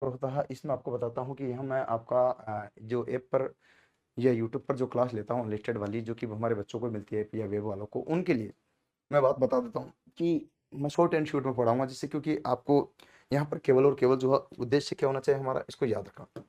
पर होता है, इसमें आपको बताता हूँ कि यहाँ मैं आपका जो ऐप पर या यूट्यूब पर जो क्लास लेता हूँ लिस्टेड वाली, जो कि हमारे बच्चों को मिलती है या वेब वालों को, उनके लिए मैं बात बता देता हूँ कि मैं शॉर्ट एंड शॉर्ट में पढ़ाऊंगा, जिससे क्योंकि आपको यहाँ पर केवल और केवल जो है उद्देश्य क्या होना चाहिए हमारा, इसको याद रखना।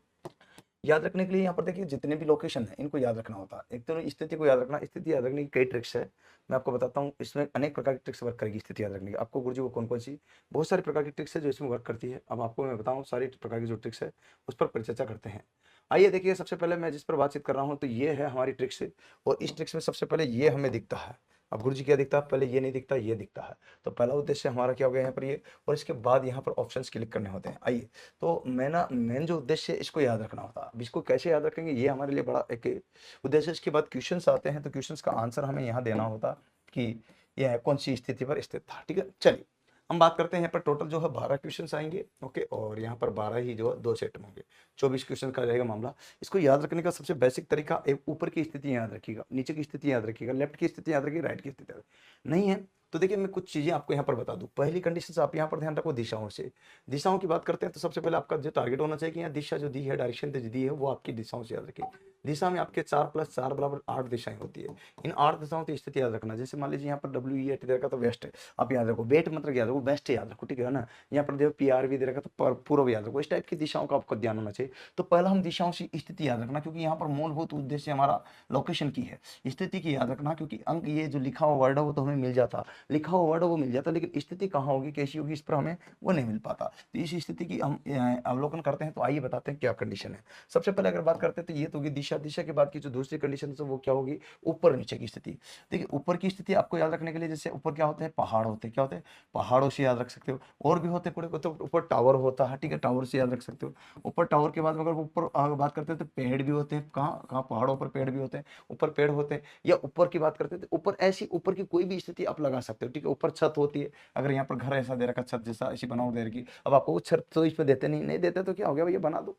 याद रखने के लिए यहाँ पर देखिए जितने भी लोकेशन है इनको याद रखना होता है। एक तो स्थिति को याद रखना, स्थिति याद रखने की कई ट्रिक्स है, मैं आपको बताता हूँ। इसमें अनेक प्रकार की ट्रिक्स वर्क करेगी स्थिति याद रखने की। आपको गुरुजी को कौन कौन सी, बहुत सारी प्रकार की ट्रिक्स है जो इसमें वर्क करती है। अब आपको मैं बताऊँ सारी प्रकार की जो ट्रिक्स है उस पर परिचर्चा करते हैं। आइए देखिए, सबसे पहले मैं जिस पर बातचीत कर रहा हूँ तो ये है हमारी ट्रिक्स, और इस ट्रिक्स में सबसे पहले ये हमें दिखता है। अब गुरुजी क्या दिखता है, पहले ये नहीं दिखता, ये दिखता है। तो पहला उद्देश्य हमारा क्या हो गया यहाँ पर ये, और इसके बाद यहाँ पर ऑप्शंस क्लिक करने होते हैं। आइए, तो मैं ना मेन जो उद्देश्य है इसको याद रखना होता है। अब इसको कैसे याद रखेंगे, ये हमारे लिए बड़ा एक उद्देश्य। इसके बाद क्वेश्चंस आते हैं, तो क्वेश्चंस का आंसर हमें यहाँ देना होता कि यह कौन सी स्थिति पर स्थित था। ठीक है, चलिए हम बात करते हैं। यहाँ पर टोटल जो है 12 क्वेश्चंस आएंगे। ओके, और यहाँ पर 12 ही जो है 2 सेट में होंगे, 24 क्वेश्चन का रहेगा मामला। इसको याद रखने का सबसे बेसिक तरीका, एक ऊपर की स्थिति याद रखिएगा, नीचे की स्थिति याद रखिएगा, लेफ्ट की स्थिति याद रखिएगा, राइट की स्थिति नहीं है तो देखिए मैं कुछ चीजें आपको यहाँ पर बता दूं। पहली कंडीशन से आप यहाँ पर ध्यान रखो दिशाओं से। दिशाओं की बात करते हैं तो सबसे पहले आपका जो टारगेट होना चाहिए कि यहाँ दिशा जो दी है, डायरेक्शन जो दी है, वो आपकी दिशाओं से याद रखिए। दिशा में आपके 4 + 4 = 8 दिशाएं होती है। इन 8 दिशाओं की स्थिति याद रखना। जैसे मान लीजिए यहाँ पर WE8 दे रखा तो वेस्ट है, आप याद रखो। बेट मतलब याद रखो, वेस्ट याद रखो, ठीक है ना। यहाँ पर देखो PRV दे रखा तो पूर्व याद रखो। इस टाइप की दिशाओं का आपको ध्यान होना चाहिए। तो पहला हम दिशाओं से स्थिति याद रखना, क्योंकि यहाँ पर मूलभूत उद्देश्य हमारा लोकेशन की है। स्थिति की याद रखना, क्योंकि अंक ये जो लिखा हुआ वर्ड है वो तो हमें मिल जाता, लिखा हुआ वर्ड वो मिल जाता, लेकिन स्थिति कहाँ होगी, कैसी होगी, इस पर हमें वो नहीं मिल पाता। तो इस स्थिति की हम अवलोकन करते हैं। तो आइए बताते हैं क्या कंडीशन है। सबसे पहले अगर बात करते हैं तो ये तो होगी दिशा। दिशा के बाद की जो दूसरी कंडीशन है वो क्या होगी, ऊपर नीचे की स्थिति। देखिए ऊपर की स्थिति आपको याद रखने के लिए, जैसे ऊपर क्या होते हैं, पहाड़ होते हैं। क्या होते हैं, पहाड़ों से याद रख सकते हो। और भी होते पूरे, तो ऊपर टावर होता है, ठीक है, टावर से याद रख सकते हो। ऊपर टावर के बाद अगर ऊपर बात करते हैं तो पेड़ भी होते हैं। कहाँ कहाँ, पहाड़ों पर पेड़ भी होते हैं, ऊपर पेड़ होते हैं। या ऊपर की बात करते हैं तो ऊपर ऐसी ऊपर की कोई भी स्थिति आप लगा सकते हो, ठीक है। ऊपर छत होती है, अगर यहाँ पर घर ऐसा दे रखा, छत जैसा ऐसी बनाओ दे रखी, अब आपको वो छत तो इस पे देते नहीं देते तो क्या हो गया भैया, बना दो,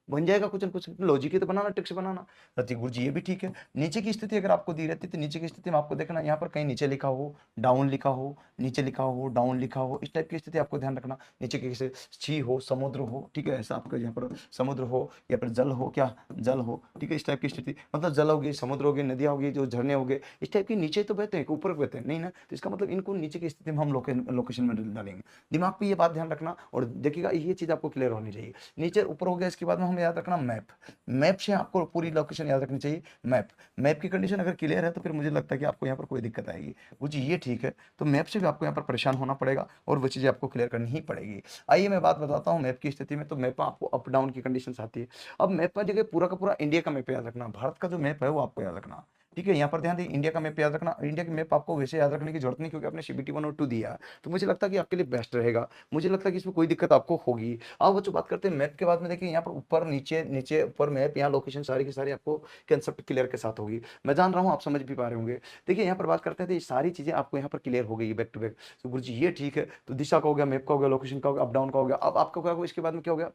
बन जाएगा कुछ न कुछ। लॉजिक ही तो बनाना, ट्रिक्स बनाना। रति गुरु जी ये भी ठीक है। नीचे की स्थिति अगर आपको दी रहती है तो नीचे की स्थिति में आपको देखना यहाँ पर कहीं नीचे लिखा हो, डाउन लिखा हो, नीचे लिखा हो, डाउन लिखा हो, इस टाइप की स्थिति आपको ध्यान रखना। नीचे की सी हो, समुद्र हो, ठीक है, ऐसा आपका यहाँ पर समुद्र हो, या फिर जल हो, क्या जल हो, ठीक है, इस टाइप की स्थिति। मतलब जल होगी, समुद्र होगी, नदियाँ होगी, जो झरने होंगे, इस टाइप की नीचे तो बहते हैं, ऊपर बहते हैं नहीं ना। तो इसका मतलब इनको नीचे की स्थिति में हम लोकेशन में डालेंगे। दिमाग पे ये बात ध्यान रखना, और देखिएगा ये चीज आपको क्लियर होनी चाहिए। नीचे ऊपर हो गया, इसके बाद में हमें याद रखना मैप। मैप से आपको पूरी लोकेशन याद रखनी चाहिए। मैप, मैप की कंडीशन अगर क्लियर है तो फिर मुझे लगता है कि आपको यहाँ पर कोई दिक्कत आएगी। वो जी ये ठीक है, तो मैप से भी आपको यहाँ पर परेशान होना पड़ेगा, और वो चीज़ें आपको क्लियर करनी ही पड़ेगी। आइए मैं बात बताता हूँ मैप की स्थिति में। तो मैप में आपको अप डाउन की कंडीशन आती है। अब मैप में जगह पूरा का पूरा इंडिया का मैप याद रखना, भारत का जो मैप है वो आपको याद रखना, ठीक है। यहाँ पर ध्यान दें, इंडिया का मैप याद रखना। इंडिया के मैप आपको वैसे याद रखने की जरूरत नहीं, क्योंकि आपने CBT 1 और 2 दिया है, तो मुझे लगता है कि आपके लिए बेस्ट रहेगा। मुझे लगता है कि इसमें कोई दिक्कत आपको होगी। अब बच्चों बात करते हैं मैप के बाद में। देखिए यहाँ पर ऊपर नीचे, नीचे ऊपर मैप, यहाँ लोकेशन सारी की सारी आपको कंसेप्ट क्लियर के साथ होगी। मैं जान रहा हूँ आप समझ भी पा रहे होंगे। देखिए यहाँ पर बात करते हैं तो ये सारी चीजें आपको यहाँ पर क्लियर हो गई बैक टू बैक। तो गुरु जी ये ठीक है, तो दिशा का हो गया, मैप का हो गया, लोकेशन का हो गया, अप डाउन का हो गया। अब आपका क्या होगा, इसके बाद में क्या हो गया,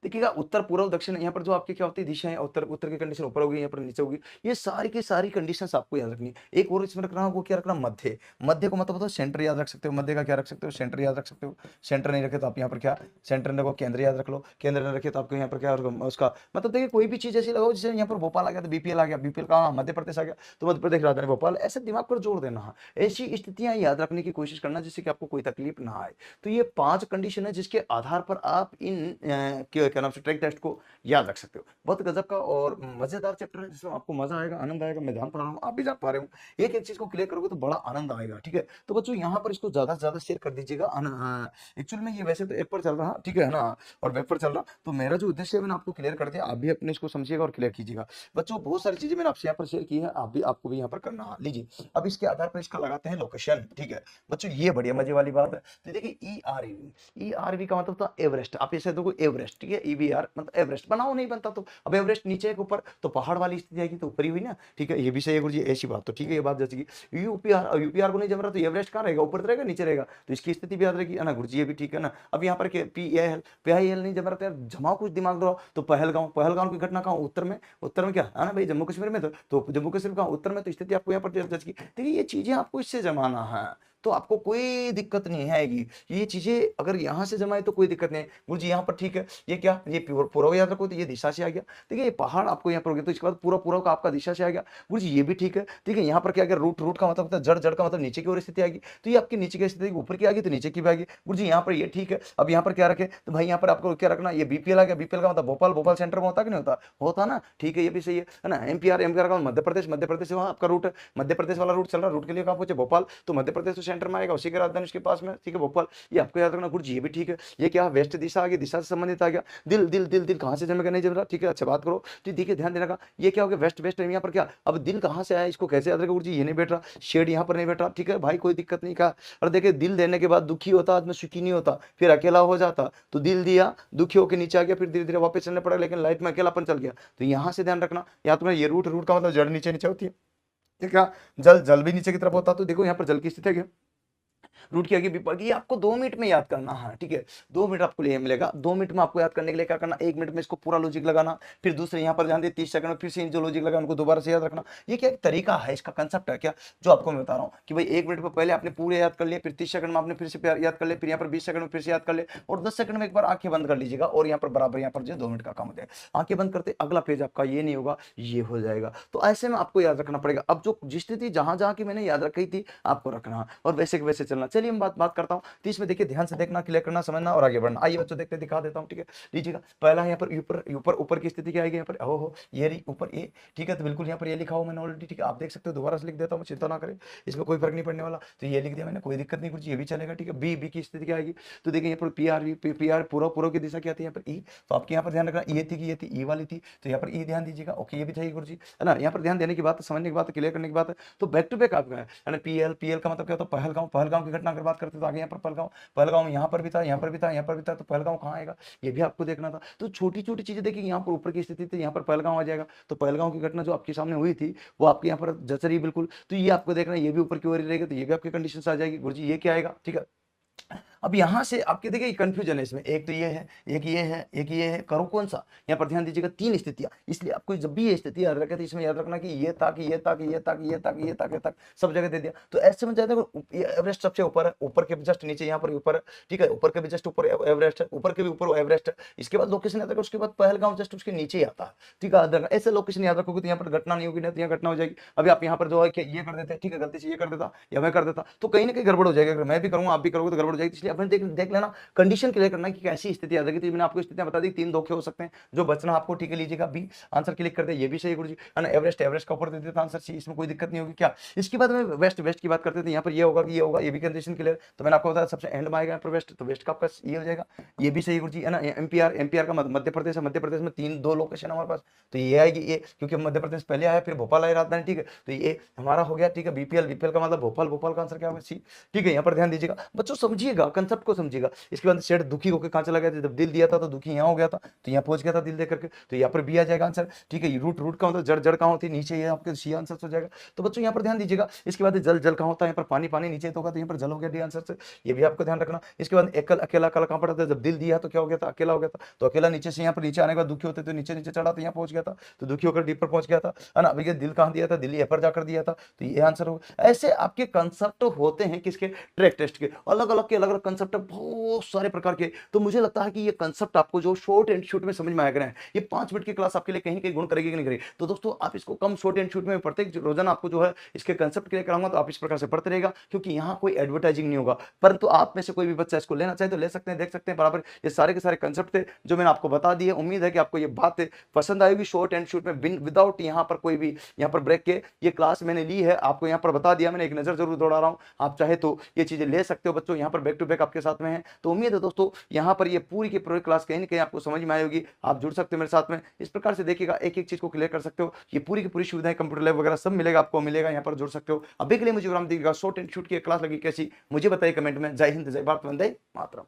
देखिएगा उत्तर पूर्व दक्षिण। यहाँ पर जो आपकी क्या होती है दिशा है, उत्तर उत्तर की कंडीशन ऊपर होगी, यहाँ पर नीचे होगी। ये सारी की सारी कंडीशंस आपको याद रखनी है। एक और इसमें रखना, वो क्या रखना, मध्य। मध्य को मतलब सेंटर याद रख सकते हो। मध्य का क्या रख सकते हो, सेंटर याद रख सकते हो। सेंटर नहीं रखे तो आप यहाँ पर क्या, सेंटर ने को केंद्र याद रख लो। केंद्र ने रखे तो आपको यहाँ पर क्या उसका मतलब, देखिए कोई भी चीज ऐसी लगाओ, जैसे यहाँ पर भोपाल आ गया तो BPL आ गया, BPL का मध्य प्रदेश आ गया तो मध्य प्रदेश, राजधानी भोपाल। ऐसे दिमाग पर जोर देना, ऐसी स्थितियां याद रखने की कोशिश करना जिससे कि आपको कोई तकलीफ ना आए। तो ये 5 कंडीशन है जिसके आधार पर आप इन क्या नाम से ट्रैक टेस्ट को याद रख सकते हो। बहुत गजब का और मजेदार चैप्टर है, जिसमें आपको मजा आएगा, आनंद आएगा। मैं जान पा रहा हूँ, आप भी जान पा रहे हो। एक एक चीज को क्लियर करोगे तो बड़ा आनंद आएगा, ठीक है। तो बच्चों यहाँ पर इसको ज्यादा से ज्यादा शेयर कर दीजिएगा। एक्चुअल में ये वैसे तो ऐप पर चल रहा, ठीक है ना, और वेब पर चल रहा। तो मेरा जो उद्देश्य है मैंने आपको क्लियर कर दिया, आप भी अपने इसको समझिएगा और क्लियर कीजिएगा। बच्चों बहुत सारी चीजें मैंने आपसे यहाँ पर शेयर की है, आप भी आपको भी यहाँ पर करना है। लीजिए अब इसके आधार पर इसका लगाते हैं लोकेशन, ठीक है। बच्चों ये बढ़िया मजे वाली बात है। तो देखिए ERV का मतलब था एवरेस्ट। आप ऐसे देखो एवरेस्ट, ठीक है, EVR मतलब एवरेस्ट। बनाओ नहीं बनता तो अब एवरेस्ट नीचे है ऊपर, तो पहाड़ वाली स्थिति आएगी तो ऊपर ही हुई ना, ठीक है। ये भी सही है गुरुजी, ऐसी बात तो ठीक है। ये बात जैसे कि यूपीआर को नहीं जम रहा तो एवरेस्ट कहाँ रहेगा, ऊपर तो रहेगा नीचे रहेगा, तो इसकी स्थिति भी याद रहेगी, है ना गुरुजी। ये भी ठीक है ना। अब यहाँ पर PIL नहीं जम रहा तो यार जमाओ कुछ दिमाग दो। तो पहलगांव की घटना कहाँ, उत्तर में क्या है ना भाई, जम्मू कश्मीर में। तो जम्मू कश्मीर का उत्तर में, तो स्थिति आपको यहाँ पर जज की। देखिए ये चीजें आपको इससे जमाना है। तो आपको कोई दिक्कत नहीं आएगी। ये चीज़ें अगर यहाँ से जमाए तो कोई दिक्कत नहीं है। गुरुजी यहाँ पर ठीक है, ये क्या? ये पूर्व याद रखो तो ये दिशा से आ गया। देखिए ये पहाड़ आपको यहाँ पर हो गया, तो इसके बाद पूर्व का आपका दिशा से आ गया। गुरुजी ये भी ठीक है, ठीक है। यहाँ पर क्या आ गया? रूट का मतलब होता है जड़, जड़ का मतलब नीचे की ओर स्थिति आ गई। तो ये आपकी नीचे की स्थिति ऊपर की आ गई तो नीचे की भी आ गई। गुरुजी यहाँ पर ये ठीक है। अब यहाँ पर क्या रखें? तो भाई यहाँ पर आपको क्या रखना? ये बीपीएल आ गया। बीपीएल का मतलब भोपाल सेंटर में होता कि नहीं होता? होता ना, ठीक है, ये भी सही है ना। एमपीआर का मध्य प्रदेश से वहाँ आपका रूट है, मध्य प्रदेश वाला रूट चल रहा है। रूट के लिए कहाँ पहुंचे? भोपाल, तो मध्य प्रदेश तो सेंटर में आएगा, उसी की राजधानी उसके पास में, ठीक है, भोपाल। ये आपको याद रखना। गुरुजी ये भी ठीक है। ये क्या? वेस्ट दिशा आ गई, दिशा से संबंधित आ गया। दिल कहाँ से जमेगा? नहीं जम रहा, ठीक है, अच्छा बात करो। तो देखिए ध्यान देने का, ये क्या हो गया? वेस्ट यहाँ पर क्या? अब दिल कहाँ से आया, इसको कैसे याद रखेगा? गुरुजी ये नहीं बैठ रहा, शेड यहाँ पर नहीं बैठ रहा, ठीक है भाई, कोई दिक्कत नहीं। कहा और देखिए दिल देने के बाद दुखी होता, आदमी सुखी नहीं होता, फिर अकेला हो जाता। तो दिल दिया, दुखी होकर नीचे आ गया, फिर धीरे धीरे वापस चलने पड़ा, लेकिन लाइफ में अकेलापन चल गया। तो यहाँ से ध्यान रखना, या तुम्हें ये रूट का मतलब जड़ नीचे नीचे होती है, ठीक है। जल भी नीचे की तरफ होता। तो देखो यहाँ पर जल की स्थिति है, रूट की आगे विपर्क, ये आपको 2 मिनट में याद करना है, ठीक है। 2 मिनट आपको लिए मिलेगा। 2 मिनट में आपको याद करने के लिए क्या करना? 1 मिनट में इसको पूरा लॉजिक लगाना, फिर दूसरे यहाँ पर ध्यान दे 30 सेकंड में फिर से जो लॉजिक लगा उनको दोबारा से याद रखना। ये क्या एक तरीका है, इसका कंसेप्ट है क्या, जो आपको मैं बता रहा हूँ कि भाई 1 मिनट में पहले आपने पूरे याद कर लिए, फिर 30 सेकंड में आपने फिर से याद कर ले, फिर यहाँ पर 20 सेकंड में फिर से याद कर ले, और 10 सेकंड में एक बार आंखें बंद कर लीजिएगा, और यहाँ पर बराबर यहाँ पर जो 2 मिनट का काम हो जाएगा। आंखें बंद करते अगला पेज आपका ये नहीं होगा, ये हो जाएगा। तो ऐसे में आपको याद रखना पड़ेगा। अब जो जिस स्थिति जहां की मैंने याद रखी थी आपको रखना, और वैसे के वैसे चलना। चलिए हम बात करता हूँ। तो इसमें देखिए ध्यान से देखना, क्लियर करना, समझना और आगे बढ़ना। आइए बच्चों देखते दिखा देता हूँ, ठीक है। लीजिएगा पहला यहाँ पर ऊपर की स्थिति क्या आएगी? यहाँ पर हो ये रही ऊपर ए, ठीक है। तो बिल्कुल यहाँ पर ये लिखा हुआ मैंने ऑलरेडी, ठीक है, आप देख सकते हो। दोबारा से लिख देता हूँ, चिंता ना करें, इसमें कोई फर्क नहीं पड़ने वाला। तो ये लिख दिया मैंने, कोई दिक्कत नहीं, कुछ ये भी चलेगा, ठीक है। बी की स्थिति क्या आएगी? तो देखिए यहाँ पर पीआर पूर्व की दिशा क्या थी? यहाँ पर ई। तो आपके यहाँ पर ध्यान रखना, ये थी ई वाली थी, तो यहाँ पर ई ध्यान दीजिएगा। ओके, ये भी चाहिए गुरुजी, है ना। यहाँ पर ध्यान देने की बात, समझने की बात, क्लियर करने की बात है। तो बैक टू बैक आपका है पीएल का मतलब क्या होता है? पहलगांव की घटना अगर बात करते तो आगे यहाँ पर पहलगांव यहाँ पर भी था, यहाँ पर भी था, यहाँ पर भी था। तो पहलगांव कहाँ आएगा? ये भी आपको देखना था। तो छोटी छोटी चीजें देखिए, यहाँ पर ऊपर की स्थिति थी, यहाँ पर पहलगांव आ जाएगा। तो पहलगांव की घटना जो आपके सामने हुई थी वो आपके यहाँ पर जच रही बिल्कुल। तो ये आपको देखना, ये भी ऊपर की ओर ही रहेगा, तो ये भी आपकी कंडीशन आ जाएगी। गुरुजी ये क्या आएगा? ठीक है। अब यहां से आपके देखिए कंफ्यूजन है इसमें, एक तो ये है, एक ये है, एक ये है, करो कौन सा? यहाँ पर ध्यान दीजिएगा, 3 स्थितियां। इसलिए आपको जब भी ये स्थिति याद रखे तो इसमें याद रखना कि ये था कि ये था कि ये था कि ये था कि ये था कि ये था, सब जगह दे दिया। तो ऐसे में जाता है, एवरेस्ट सबसे ऊपर है, ऊपर के जस्ट नीचे यहाँ पर ऊपर है, ठीक है, ऊपर के भी जस्ट ऊपर एवरेस्ट है, ऊपर के भी ऊपर एवरेस्ट है। इसके बाद लोकेशन याद रखो, उसके बाद पहलगांव जस्ट उसके नीचे ही आता है, ठीक है। ऐसे लोकेशन याद रखोगे तो यहाँ पर घटना नहीं होगी, नहीं तो यहाँ घटना हो जाएगी। अभी आप यहाँ पर जो है कि ये कर देते, ठीक है, गलती से ये कर देता या मैं कर देता तो कहीं ना कहीं गड़बड़ हो जाएगा। अगर मैं भी करूंगा आप भी करोगे तो गड़बड़ हो जाएगी। इसलिए अपने देख लेना, कंडीशन क्लियर करना कि कैसी स्थिति याद रखी थी। मैंने आपको स्थितियां बता दी, 3 धोखे हो सकते हैं जो बचना आपको, ठीक है। लीजिएगा बी, आंसर क्लिक कर दे, ये भी सही गुरुजी, है ना। एवरेस्ट का ऊपर दे देता आंसर सी, इसमें कोई दिक्कत नहीं होगी क्या। इसके बाद में वेस्ट की बात करते थे, यहाँ पर ये होगा कि ये होगा, ये भी कंडीशन क्लियर। तो मैंने आपको बताया सबसे एंड में आएगा यहाँ पर वेस्ट, तो वेस्ट का आपका ये हो जाएगा, ये भी सही गुरुजी, है ना। एमपीआर का मध्य प्रदेश है, मध्य प्रदेश में 2 लोकेशन हमारे पास, तो ये आएगी ये, क्योंकि मध्य प्रदेश पहले आया फिर भोपाल आया राजधानी, ठीक है। तो ये हमारा हो गया, ठीक है। बीपीएल का मतलब भोपाल का आंसर क्या होगा? सी, ठीक है। यहाँ पर ध्यान दीजिएगा बच्चों, समझिएगा कंसेप्ट को समझिएगा। इसके बाद शेड दुखी होकर कहां चला गया था? जब दिल दिया था तो दुखी यहाँ हो गया था, तो यहाँ पहुंच गया था दिल देकर के, तो यहाँ पर भी आ जाएगा आंसर, ठीक है। रूट का मतलब जड़ कहाँ होती है? नीचे, ये आपके सी आंसर हो जाएगा। तो बच्चों यहाँ पर ध्यान दीजिएगा। इसके बाद जल कहाँ होता है? यहाँ पर पानी नीचे तो होगा, तो यहाँ पर जल हो गया डी आंसर से, ये भी आपको ध्यान रखना। इसके बाद अकेला कहाँ पड़ा था? जब दिल दिया तो क्या हो गया था? अकेला हो गया था। तो अकेला नीचे से यहाँ पर नीचे आने के बाद दुखी होते तो नीचे चढ़ा, तो यहाँ पहुंच गया था, तो दुखी होकर डी पर पहुंच गया था, है ना। भैया दिल कहाँ दिया था? दिल्ली ए पर जाकर दिया था, तो ये आंसर होगा। ऐसे आपके कंसेप्ट होते हैं किसके? ट्रैक टेस्ट के। अलग अलग कंसेप्ट बहुत सारे प्रकार के। तो मुझे लगता है कि ये कंसेप्ट आपको जो शॉर्ट एंड शूट में समझ में आएगा, ये 5 मिनट की क्लास आपके लिए कहीं कहीं गुण करेगी कि नहीं करेगी। तो दोस्तों आप इसको कम शॉर्ट एंड शूट में प्रत्येक रोजाना आपको जो है इसके कंसेप्ट क्लियर कराऊंगा, तो आप इस प्रकार से पढ़ते रहेगा, क्योंकि यहाँ कोई एडवर्टाइजिंग नहीं होगा। परंतु आप में से कोई भी बच्चा इसको लेना चाहे तो ले सकते हैं, देख सकते हैं बराबर। ये सारे के सारे कंसेप्ट थे जो मैंने आपको बता दिए। उम्मीद है कि आपको ये बात पसंद आएगी। शॉर्ट एंड शूट में विदाउट यहाँ पर कोई भी यहाँ पर ब्रेक के ये क्लास मैंने ली है, आपको यहाँ पर बता दिया मैंने, एक नजर जरूर दौड़ा रहा हूँ। आप चाहे तो ये चीजें ले सकते हो बच्चों, यहाँ पर बैक टू बैक आपके साथ में है। तो उम्मीद है दोस्तों यहाँ पर ये पूरी की पूरी क्लास कहीं ना कहीं आपको समझ में आएगी। आप जुड़ सकते हो मेरे साथ में, इस प्रकार से देखिएगा, एक एक चीज को क्लियर कर सकते हो। ये पूरी की पूरी सुविधाएं, कंप्यूटर लैब वगैरह सब मिलेगा, आपको मिलेगा, यहाँ पर जुड़ सकते हो। अभी के लिए मुझे विराम दीजिएगा। शॉर्ट एंड शूट की क्लास लगी कैसी मुझे बताइए कमेंट में। जय हिंद, जय भारत, वंदे मातरम।